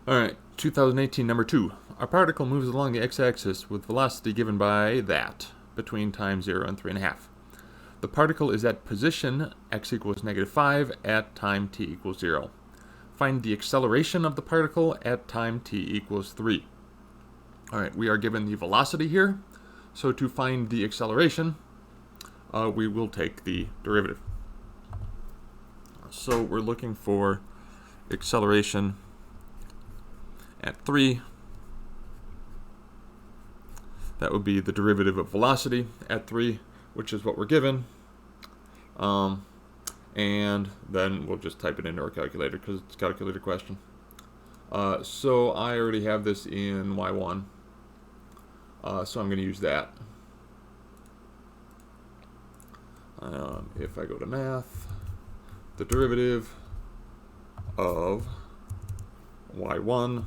Alright, 2018, number 2. A particle moves along the x-axis with velocity given by that, between time 0 and 3.5. The particle is at position x equals -5 at time t equals 0. Find the acceleration of the particle at time t equals 3. Alright, we are given the velocity here, so to find the acceleration, we will take the derivative. So we're looking for acceleration at 3. That would be the derivative of velocity at 3, which is what we're given. And then we'll just type it into our calculator because it's a calculator question. So I already have this in y1, so I'm going to use that. If I go to math, the derivative of y1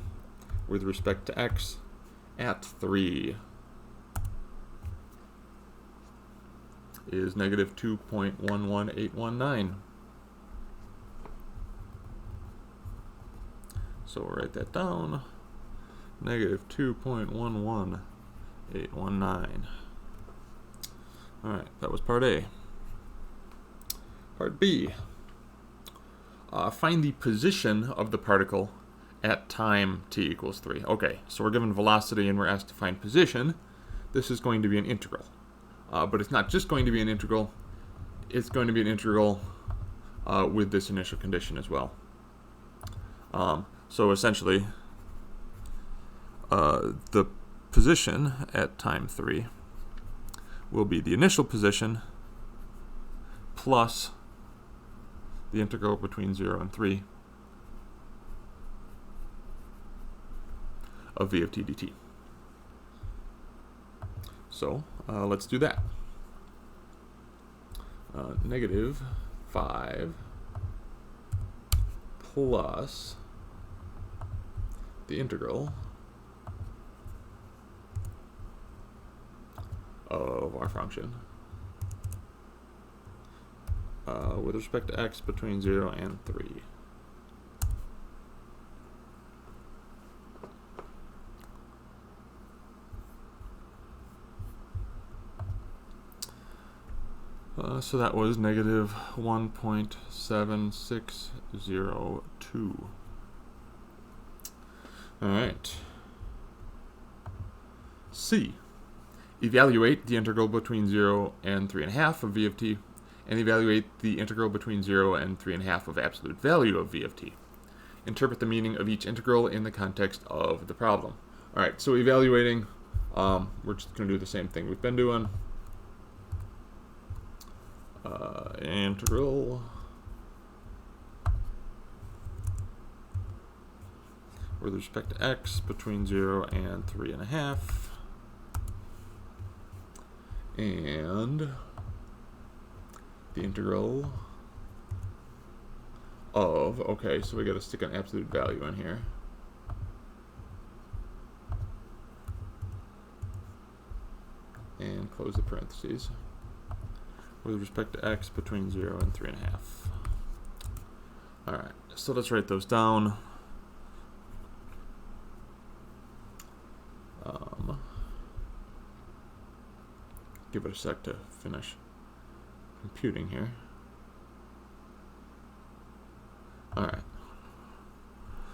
with respect to x at 3 is -2.11819. So we'll write that down, -2.11819. Alright, that was part A. Part B. Find the position of the particle at time t equals 3. Okay, so we're given velocity and we're asked to find position. This is going to be an integral. But it's not just going to be an integral, it's going to be an integral with this initial condition as well. So essentially, the position at time 3 will be the initial position plus the integral between 0 and 3 of v of t dt. So let's do that. -5 plus the integral of our function with respect to x between 0 and 3. So that was -1.7602. Alright. C. Evaluate the integral between 0 and 3.5 of v of t, and evaluate the integral between 0 and 3.5 of absolute value of v of t. Interpret the meaning of each integral in the context of the problem. Alright, so evaluating, we're just going to do the same thing we've been doing. Integral with respect to x between 0 and 3.5, and the integral of, okay, so we got to stick an absolute value in here. And close the parentheses. With respect to x between 0 and 3.5. Alright, so let's write those down. Give it a sec to finish computing here. Alright.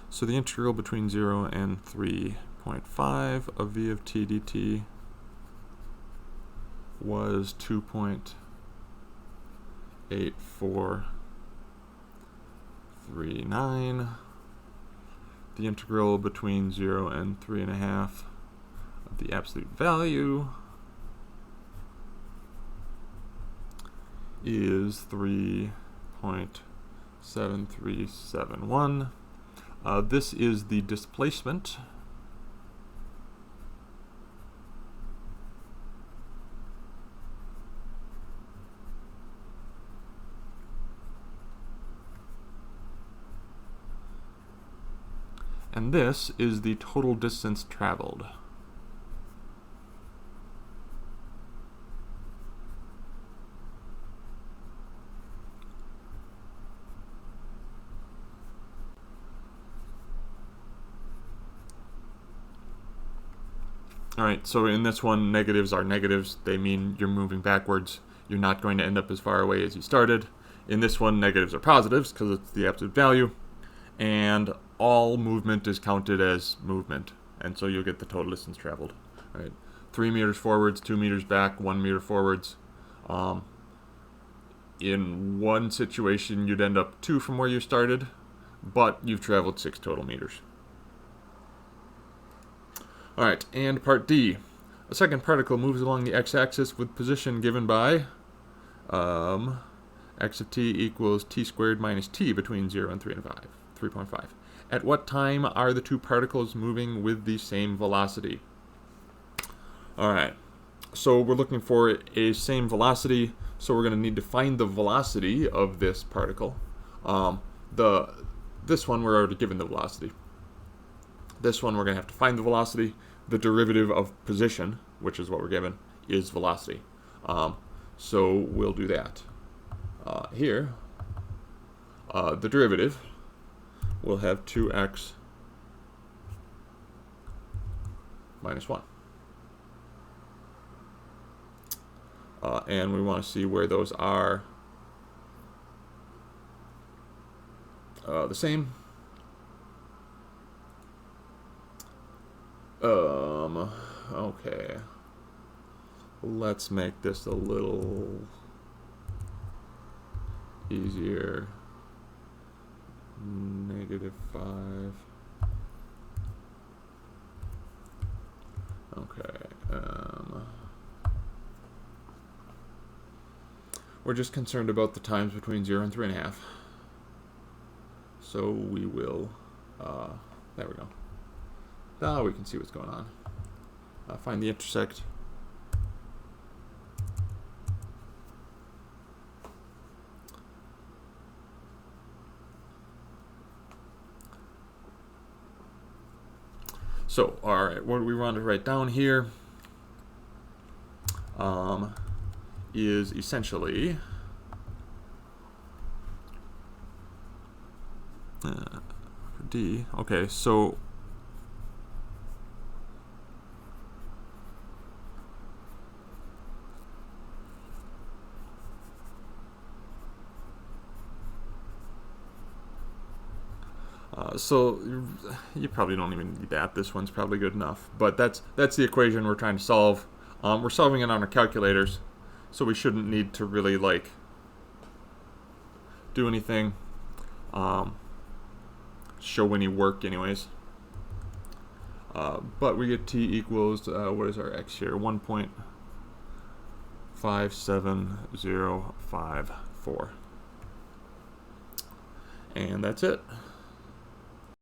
So the integral between 0 and 3.5 of v of t dt was 2.8439. The integral between 0 and 3.5 of the absolute value is 3.7371. This is the displacement. And this is the total distance traveled. Alright, so in this one, negatives are negatives. They mean you're moving backwards. You're not going to end up as far away as you started. In this one, negatives are positives because it's the absolute value. And all movement is counted as movement. And so you'll get the total distance traveled. Right? 3 meters forwards, 2 meters back, 1 meter forwards. In one situation, you'd end up 2 from where you started, but you've traveled 6 total meters. Alright, and part D. A second particle moves along the x-axis with position given by x of t equals t squared minus t between 0 and 3.5. At what time are the two particles moving with the same velocity? Alright, so we're looking for a same velocity, so we're going to need to find the velocity of this particle. This one we're already given the velocity. This one we're going to have to find the velocity. The derivative of position, which is what we're given, is velocity. So we'll do that. Here, the derivative will have 2x minus 1. And we want to see where those are the same. Okay. Let's make this a little easier. -5. Okay. We're just concerned about the times between 0 and 3.5. So we will, there we go. Now we can see what's going on. Find the intersect. So, alright, what we want to write down here is essentially D. Okay, so you probably don't even need that. This one's probably good enough. But that's the equation we're trying to solve. We're solving it on our calculators, so we shouldn't need to really like do anything, show any work anyways. But we get t equals, what is our x here? 1.57054. And that's it.